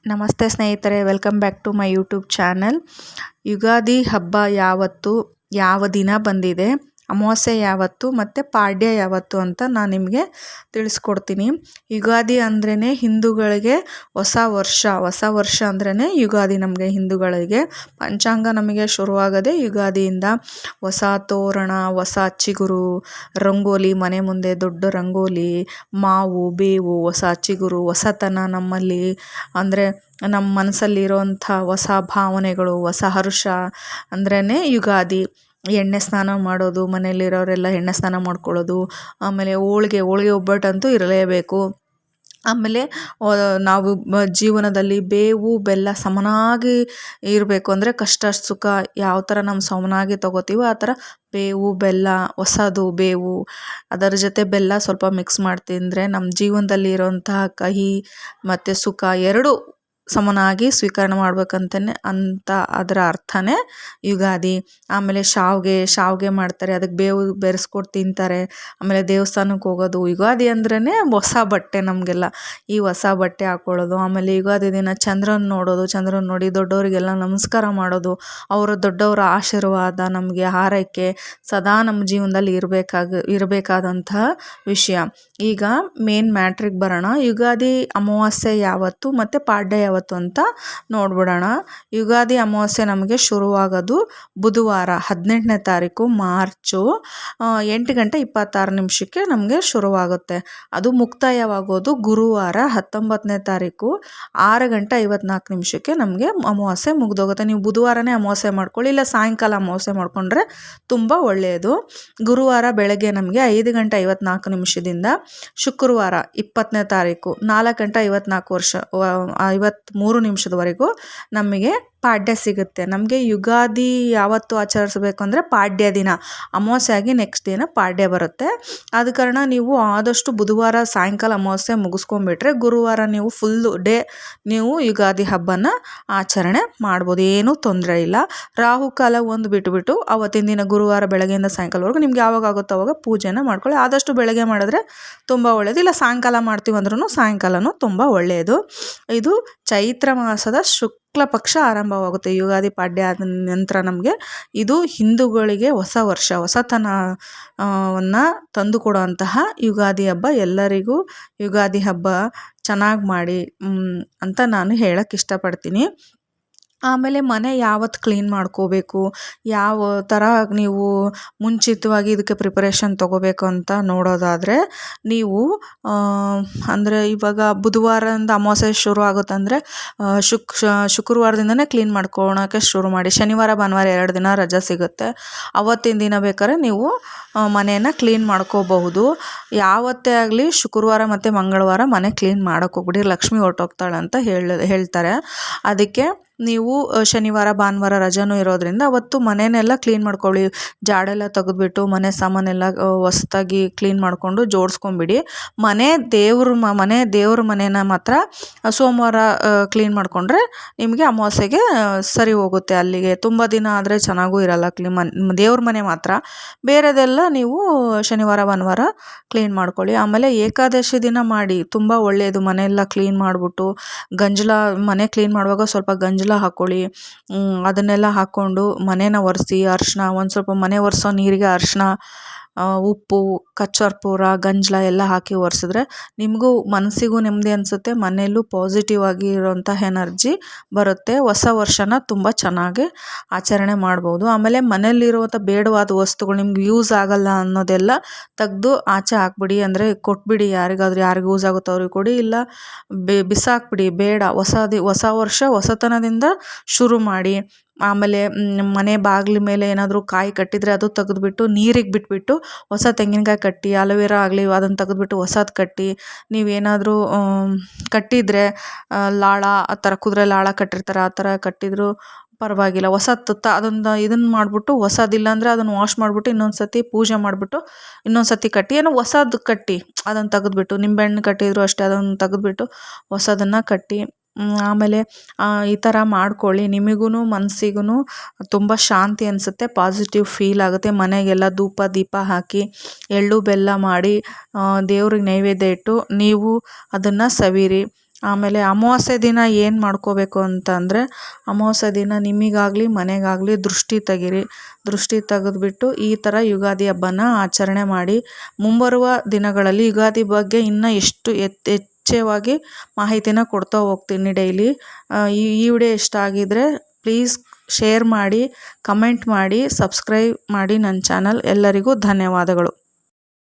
ನಮಸ್ತೆ ಸ್ನೇಹಿತರೆ, welcome back to my YouTube channel. Ugadi ಹಬ್ಬ ಯಾವತ್ತು, ಯಾವ ದಿನ ಬಂದಿದೆ, ಅಮಾವಾಸ್ಯೆ ಯಾವತ್ತು ಮತ್ತು ಪಾಡ್ಯ ಯಾವತ್ತು ಅಂತ ನಾನು ನಿಮಗೆ ತಿಳಿಸ್ಕೊಡ್ತೀನಿ. ಯುಗಾದಿ ಅಂದ್ರೇ ಹಿಂದೂಗಳಿಗೆ ಹೊಸ ವರ್ಷ ಅಂದ್ರೇ ಯುಗಾದಿ. ನಮಗೆ ಹಿಂದೂಗಳಿಗೆ ಪಂಚಾಂಗ ನಮಗೆ ಶುರುವಾಗೋದೇ ಯುಗಾದಿಯಿಂದ. ಹೊಸ ತೋರಣ, ಹೊಸ ಚಿಗುರು, ರಂಗೋಲಿ, ಮನೆ ಮುಂದೆ ದೊಡ್ಡ ರಂಗೋಲಿ, ಮಾವು ಬೇವು, ಹೊಸ ಚಿಗುರು, ಹೊಸತನ ನಮ್ಮಲ್ಲಿ ಅಂದರೆ ನಮ್ಮ ಮನಸ್ಸಲ್ಲಿರೋಂಥ ಹೊಸ ಭಾವನೆಗಳು, ಹೊಸ ಹರ್ಷ ಅಂದ್ರೇ ಯುಗಾದಿ. ಎಣ್ಣೆ ಸ್ನಾನ ಮಾಡೋದು, ಮನೆಯಲ್ಲಿರೋರೆಲ್ಲ ಎಣ್ಣೆ ಸ್ನಾನ ಮಾಡ್ಕೊಳ್ಳೋದು. ಆಮೇಲೆ ಹೋಳ್ಗೆ ಒಬ್ಬಟ್ಟಂತೂ ಇರಲೇಬೇಕು. ಆಮೇಲೆ ನಾವು ಜೀವನದಲ್ಲಿ ಬೇವು ಬೆಲ್ಲ ಸಮನಾಗಿ ಇರಬೇಕು. ಅಂದರೆ ಕಷ್ಟ ಸುಖ ಯಾವ ಥರ ನಮ್ಮ ಸಮನಾಗಿ ತಗೋತೀವೋ ಆ ಥರ ಬೇವು ಬೆಲ್ಲ, ಹೊಸದು ಬೇವು ಅದರ ಜೊತೆ ಬೆಲ್ಲ ಸ್ವಲ್ಪ ಮಿಕ್ಸ್ ಮಾಡಿ ತಿಂದರೆ ನಮ್ಮ ಜೀವನದಲ್ಲಿ ಇರೋಂತಹ ಕಹಿ ಮತ್ತು ಸುಖ ಎರಡೂ ಸಮನಾಗಿ ಸ್ವೀಕರಣೆ ಮಾಡ್ಬೇಕಂತಲೇ ಅಂತ ಅದರ ಅರ್ಥನೇ ಯುಗಾದಿ. ಆಮೇಲೆ ಶಾವಿಗೆ ಮಾಡ್ತಾರೆ, ಅದಕ್ಕೆ ಬೇವು ಬೆರೆಸ್ಕೊಟ್ಟು ತಿಂತಾರೆ. ಆಮೇಲೆ ದೇವಸ್ಥಾನಕ್ಕೆ ಹೋಗೋದು. ಯುಗಾದಿ ಅಂದ್ರೇ ಹೊಸ ಬಟ್ಟೆ ನಮಗೆಲ್ಲ, ಈ ಹೊಸ ಬಟ್ಟೆ ಹಾಕ್ಕೊಳ್ಳೋದು. ಆಮೇಲೆ ಯುಗಾದಿ ದಿನ ಚಂದ್ರನ ನೋಡೋದು, ಚಂದ್ರನ ನೋಡಿ ದೊಡ್ಡವರಿಗೆಲ್ಲ ನಮಸ್ಕಾರ ಮಾಡೋದು. ದೊಡ್ಡವರ ಆಶೀರ್ವಾದ ನಮಗೆ ಹಾರೈಕೆ ಸದಾ ನಮ್ಮ ಜೀವನದಲ್ಲಿ ಇರಬೇಕಾದಂತಹ ವಿಷಯ. ಈಗ ಮೇನ್ ಮ್ಯಾಟ್ರಿಗೆ ಬರೋಣ. ಯುಗಾದಿ ಅಮಾವಾಸ್ಯೆ ಯಾವತ್ತು ಮತ್ತು ಪಾಡ್ಯ ಯಾವತ್ತು ಅಂತ ನೋಡ್ಬಿಡೋಣ. ಯುಗಾದಿ ಅಮಾವಾಸ್ಯೆ ನಮಗೆ ಶುರುವಾಗೋದು ಬುಧವಾರ 18ನೇ ತಾರೀಕು ಮಾರ್ಚು 8:26 ನಮಗೆ ಶುರುವಾಗುತ್ತೆ. ಅದು ಮುಕ್ತಾಯವಾಗೋದು ಗುರುವಾರ 19ನೇ ತಾರೀಕು 6:54 ನಮಗೆ ಅಮಾವಾಸ್ಯೆ ಮುಗಿದೋಗುತ್ತೆ. ನೀವು ಬುಧವಾರನೇ ಅಮಾವಾಸ್ಯೆ ಮಾಡ್ಕೊಳ್ಳಿ, ಇಲ್ಲ ಸಾಯಂಕಾಲ ಅಮಾವಾಸ್ಯೆ ಮಾಡ್ಕೊಂಡ್ರೆ ತುಂಬ ಒಳ್ಳೆಯದು. ಗುರುವಾರ ಬೆಳಗ್ಗೆ ನಮಗೆ 5:54 ಶುಕ್ರವಾರ 20ನೇ ತಾರೀಕು 4:53 ನಮಗೆ ಪಾಡ್ಯ ಸಿಗುತ್ತೆ. ನಮಗೆ ಯುಗಾದಿ ಯಾವತ್ತು ಆಚರಿಸಬೇಕು ಅಂದರೆ ಪಾಡ್ಯ ದಿನ, ಅಮಾವಾಸ್ಯೆ ಆಗಿ ನೆಕ್ಸ್ಟ್ ದಿನ ಪಾಡ್ಯ ಬರುತ್ತೆ. ಆದ ಕಾರಣ ನೀವು ಆದಷ್ಟು ಬುಧವಾರ ಸಾಯಂಕಾಲ ಅಮಾವಾಸ್ಯೆ ಮುಗಿಸ್ಕೊಂಡ್ಬಿಟ್ರೆ ಗುರುವಾರ ನೀವು ಫುಲ್ಲು ಡೇ ನೀವು ಯುಗಾದಿ ಹಬ್ಬನ ಆಚರಣೆ ಮಾಡ್ಬೋದು, ಏನೂ ತೊಂದರೆ ಇಲ್ಲ. ರಾಹುಕಾಲ ಒಂದು ಬಿಟ್ಟುಬಿಟ್ಟು ಅವತ್ತಿನ ದಿನ ಗುರುವಾರ ಬೆಳಗ್ಗೆಯಿಂದ ಸಾಯಂಕಾಲವರೆಗೂ ನಿಮ್ಗೆ ಯಾವಾಗ ಆಗುತ್ತೋ ಅವಾಗ ಪೂಜೆನ ಮಾಡ್ಕೊಳ್ಳಿ. ಆದಷ್ಟು ಬೆಳಗ್ಗೆ ಮಾಡಿದ್ರೆ ತುಂಬ ಒಳ್ಳೆಯದು, ಇಲ್ಲ ಸಾಯಂಕಾಲ ಮಾಡ್ತೀವಂದ್ರೂ ಸಾಯಂಕಾಲನೂ ತುಂಬ ಒಳ್ಳೆಯದು. ಇದು ಚೈತ್ರ ಮಾಸದ ಶುಕ್ಲ ಪಕ್ಷ ಆರಂಭವಾಗುತ್ತೆ. ಯುಗಾದಿ ಪಾಡ್ಯ ಆದ ನಂತರ ನಮಗೆ ಇದು ಹಿಂದೂಗಳಿಗೆ ಹೊಸತನವನ್ನು ತಂದುಕೊಡುವಂತಹ ಯುಗಾದಿ ಹಬ್ಬ. ಎಲ್ಲರಿಗೂ ಯುಗಾದಿ ಹಬ್ಬ ಚೆನ್ನಾಗಿ ಮಾಡಿ ಅಂತ ನಾನು ಹೇಳಕ್ಕೆ ಇಷ್ಟಪಡ್ತೀನಿ. ಆಮೇಲೆ ಮನೆ ಯಾವತ್ತು ಕ್ಲೀನ್ ಮಾಡ್ಕೋಬೇಕು, ಯಾವ ಥರ ನೀವು ಮುಂಚಿತವಾಗಿ ಇದಕ್ಕೆ ಪ್ರಿಪರೇಷನ್ ತೊಗೋಬೇಕು ಅಂತ ನೋಡೋದಾದರೆ, ನೀವು ಅಂದರೆ ಇವಾಗ ಬುಧವಾರದಿಂದ ಅಮಾವಾಸ್ಯೆ ಶುರು ಆಗುತ್ತಂದರೆ ಶುಕ್ರವಾರದಿಂದನೇ ಕ್ಲೀನ್ ಮಾಡ್ಕೊಳೋಕ್ಕೆ ಶುರು ಮಾಡಿ. ಶನಿವಾರ ಭಾನುವಾರ 2 ದಿನ ರಜೆ ಸಿಗುತ್ತೆ. ಅವತ್ತಿನ ದಿನ ಬೇಕಾದ್ರೆ ನೀವು ಮನೆಯನ್ನು ಕ್ಲೀನ್ ಮಾಡ್ಕೋಬಹುದು. ಯಾವತ್ತೇ ಆಗಲಿ ಶುಕ್ರವಾರ ಮತ್ತು ಮಂಗಳವಾರ ಮನೆ ಕ್ಲೀನ್ ಮಾಡೋಕ್ಕೆ ಹೋಗ್ಬಿಡಿ, ಲಕ್ಷ್ಮಿ ಹೊರಟೋಗ್ತಾಳೆ ಅಂತ ಹೇಳ್ತಾರೆ. ಅದಕ್ಕೆ ನೀವು ಶನಿವಾರ ಭಾನುವಾರ ರಜೆನೂ ಇರೋದ್ರಿಂದ ಅವತ್ತು ಮನೆಯೆಲ್ಲ ಕ್ಲೀನ್ ಮಾಡ್ಕೊಳ್ಳಿ. ಜಾಡೆಲ್ಲ ತೆಗೆದ್ಬಿಟ್ಟು ಮನೆ ಸಾಮಾನೆಲ್ಲ ಹೊಸ್ದಾಗಿ ಕ್ಲೀನ್ ಮಾಡಿಕೊಂಡು ಜೋಡಿಸ್ಕೊಂಬಿಡಿ. ದೇವ್ರ ಮನೇನ ಮಾತ್ರ ಸೋಮವಾರ ಕ್ಲೀನ್ ಮಾಡಿಕೊಂಡ್ರೆ ನಿಮಗೆ ಅಮಾವಾಸ್ಯೆಗೆ ಸರಿ ಹೋಗುತ್ತೆ. ಅಲ್ಲಿಗೆ ತುಂಬ ದಿನ ಆದರೆ ಚೆನ್ನಾಗೂ ಇರಲ್ಲ. ದೇವ್ರ ಮನೆ ಮಾತ್ರ, ಬೇರೆದೆಲ್ಲ ನೀವು ಶನಿವಾರ ಭಾನುವಾರ ಕ್ಲೀನ್ ಮಾಡ್ಕೊಳ್ಳಿ. ಆಮೇಲೆ ಏಕಾದಶಿ ದಿನ ಮಾಡಿ, ತುಂಬ ಒಳ್ಳೆಯದು. ಮನೆಯೆಲ್ಲ ಕ್ಲೀನ್ ಮಾಡಿಬಿಟ್ಟು ಮನೆ ಕ್ಲೀನ್ ಮಾಡುವಾಗ ಸ್ವಲ್ಪ ಗಂಜಲ ಹಾಕ್ಕೊಳ್ಳಿ. ಅದನ್ನೆಲ್ಲ ಹಾಕ್ಕೊಂಡು ಮನೇನ ಒರೆಸಿ, ಅರಿಶಿನ ಒಂದು ಸ್ವಲ್ಪ ಮನೆ ಒರೆಸೋ ನೀರಿಗೆ ಅರಿಶಿನ, ಉಪ್ಪು, ಕಚ್ಚರ್ಪೂರ, ಗಂಜಲ ಎಲ್ಲ ಹಾಕಿ ಒರೆಸಿದ್ರೆ ನಿಮಗೂ ಮನಸ್ಸಿಗೂ ನೆಮ್ಮದಿ ಅನಿಸುತ್ತೆ. ಮನೆಯಲ್ಲೂ ಪಾಸಿಟಿವ್ ಆಗಿ ಇರೋಂಥ ಎನರ್ಜಿ ಬರುತ್ತೆ. ಹೊಸ ವರ್ಷನ ತುಂಬ ಚೆನ್ನಾಗಿ ಆಚರಣೆ ಮಾಡ್ಬೋದು. ಆಮೇಲೆ ಮನೆಯಲ್ಲಿರುವಂಥ ಬೇಡವಾದ ವಸ್ತುಗಳು ನಿಮ್ಗೆ ಯೂಸ್ ಆಗಲ್ಲ ಅನ್ನೋದೆಲ್ಲ ತೆಗೆದು ಆಚೆ ಹಾಕ್ಬಿಡಿ. ಅಂದರೆ ಕೊಟ್ಬಿಡಿ, ಯಾರಿಗೂ ಯೂಸ್ ಆಗುತ್ತೋ ಅವ್ರಿಗೆ ಕೊಡಿ, ಇಲ್ಲ ಬಿಸಾಕ್ಬಿಡಿ, ಬೇಡ. ಹೊಸ ವರ್ಷ ಹೊಸತನದಿಂದ ಶುರು ಮಾಡಿ. ಆಮೇಲೆ ಮನೆ ಬಾಗಿಲ ಮೇಲೆ ಏನಾದರೂ ಕಾಯಿ ಕಟ್ಟಿದರೆ ಅದು ತೆಗೆದುಬಿಟ್ಟು ನೀರಿಗೆ ಬಿಟ್ಬಿಟ್ಟು ಹೊಸ ತೆಂಗಿನಕಾಯಿ ಕಟ್ಟಿ, ಅಲೋವೆರಾ ಆಗಲಿ ಅದನ್ನು ತೆಗೆದುಬಿಟ್ಟು ಹೊಸದು ಕಟ್ಟಿ. ನೀವೇನಾದರೂ ಕಟ್ಟಿದರೆ ಲಾಳ ಆ ಥರ ಕುದುರೆ ಲಾಳ ಕಟ್ಟಿರ್ತಾರೆ, ಆ ಥರ ಕಟ್ಟಿದರೂ ಪರವಾಗಿಲ್ಲ. ಇದನ್ನು ಮಾಡಿಬಿಟ್ಟು ಹೊಸದಿಲ್ಲ ಅಂದರೆ ಅದನ್ನು ವಾಶ್ ಮಾಡಿಬಿಟ್ಟು ಇನ್ನೊಂದು ಸತಿ ಪೂಜೆ ಮಾಡಿಬಿಟ್ಟು ಇನ್ನೊಂದು ಸತಿ ಕಟ್ಟಿ, ಏನೋ ಹೊಸದು ಕಟ್ಟಿ ಅದನ್ನು ತೆಗೆದುಬಿಟ್ಟು, ನಿಂಬೆಹಣ್ಣು ಕಟ್ಟಿದ್ರು ಅಷ್ಟೇ, ಅದನ್ನು ತೆಗೆದುಬಿಟ್ಟು ಹೊಸದನ್ನು ಕಟ್ಟಿ. ಆಮೇಲೆ ಈ ಥರ ಮಾಡ್ಕೊಳ್ಳಿ. ನಿಮಗೂ ಮನಸ್ಸಿಗೂ ತುಂಬ ಶಾಂತಿ ಅನಿಸುತ್ತೆ, ಪಾಸಿಟಿವ್ ಫೀಲ್ ಆಗುತ್ತೆ. ಮನೆಗೆಲ್ಲ ಧೂಪ ದೀಪ ಹಾಕಿ ಎಳ್ಳು ಬೆಲ್ಲ ಮಾಡಿ ದೇವ್ರಿಗೆ ನೈವೇದ್ಯ ಇಟ್ಟು ನೀವು ಅದನ್ನು ಸವಿರಿ. ಆಮೇಲೆ ಅಮಾವಾಸ್ಯೆ ದಿನ ಏನು ಮಾಡ್ಕೋಬೇಕು ಅಂತಂದರೆ, ಅಮಾವಾಸ್ಯೆ ದಿನ ನಿಮಗಾಗಲಿ ಮನೆಗಾಗಲಿ ದೃಷ್ಟಿ ತೆಗೀರಿ. ದೃಷ್ಟಿ ತೆಗೆದ್ಬಿಟ್ಟು ಈ ಥರ ಯುಗಾದಿ ಹಬ್ಬನ ಆಚರಣೆ ಮಾಡಿ. ಮುಂಬರುವ ದಿನಗಳಲ್ಲಿ ಯುಗಾದಿ ಬಗ್ಗೆ ಇನ್ನೂ ಎಷ್ಟು ಹೆಚ್ಚವಾಗಿ ಮಾಹಿತಿನ ಕೊಡ್ತಾ ಹೋಗ್ತೀನಿ ಡೈಲಿ. ಈ ವಿಡಿಯೋ ಇಷ್ಟ ಆಗಿದ್ರೆ ಪ್ಲೀಸ್ ಶೇರ್ ಮಾಡಿ, ಕಮೆಂಟ್ ಮಾಡಿ, ಸಬ್ಸ್ಕ್ರೈಬ್ ಮಾಡಿ ನನ್ನ ಚಾನಲ್. ಎಲ್ಲರಿಗೂ ಧನ್ಯವಾದಗಳು.